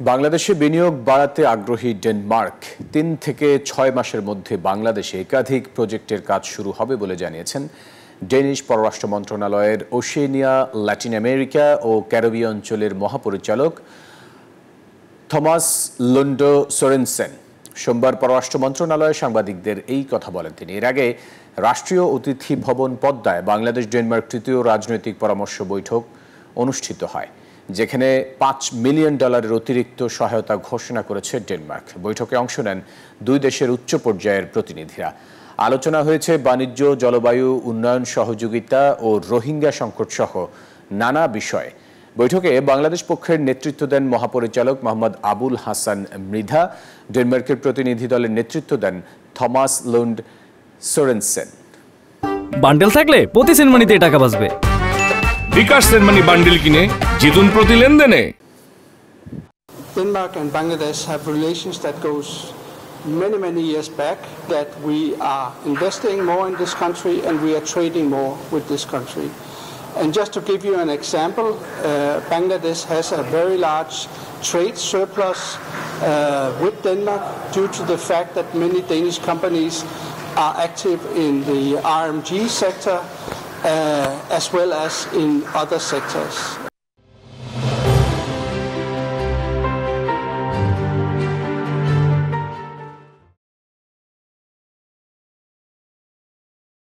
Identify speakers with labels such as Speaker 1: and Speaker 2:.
Speaker 1: বাংলাদেশে বিনিয়োগ বাড়াতে আগ্রহী ডেনমার্ক ৩ থেকে ৬ মাসের মধ্যে বাংলাদেশে একাধিক প্রজেক্টের কাজ শুরু হবে বলে জানিয়েছেন ডেনিশ পররাষ্ট্র মন্ত্রণালয়ের ওশেনিয়া, ল্যাটিন আমেরিকা ও ক্যারিবীয় অঞ্চলের মহাপরিচালক থমাস লুন্ড সোরেনসেন। সোমবার পররাষ্ট্র মন্ত্রণালয়ে সাংবাদিকদের এই কথা বলেন তিনি। এর আগে রাষ্ট্রীয় অতিথি ভবন পদ্মায় বাংলাদেশ ডেনমার্ক তৃতীয় রাজনৈতিক পরামর্শ বৈঠক অনুষ্ঠিত হয়, যেখানে $5 মিলিয়ন অতিরিক্ত সহায়তা ঘোষণা করেছে ডেনমার্ক। বৈঠকে অংশ নেন দুই দেশের উচ্চ পর্যায়ের প্রতিনিধিরা। আলোচনা হয়েছে বাণিজ্য, জলবায়ু, উন্নয়ন সহযোগিতা ও রোহিঙ্গা সংকট সহ নানা বিষয়ে। বৈঠকে বাংলাদেশ পক্ষের নেতৃত্ব দেন মহাপরিচালক মোহাম্মদ আবুল হাসান মৃধা। ডেনমার্কের প্রতিনিধি দলের নেতৃত্ব দেন থমাস লুন্ড সোরেনসেন।
Speaker 2: বান্ডেল থাকলে প্রতি সেনমানিতে টাকা বাঁচবে।
Speaker 3: বিকাশ সেনমানি বান্ডেল কিনে জিতুন প্রতি লেনদেনে।
Speaker 4: Denmark and Bangladesh have relations that goes many years back, that we are investing more in this country and we are trading more with this country. And just to give you an example, Bangladesh has a very large trade surplus with Denmark due to the fact that many Danish companies are active in the RMG sector as well as in other sectors.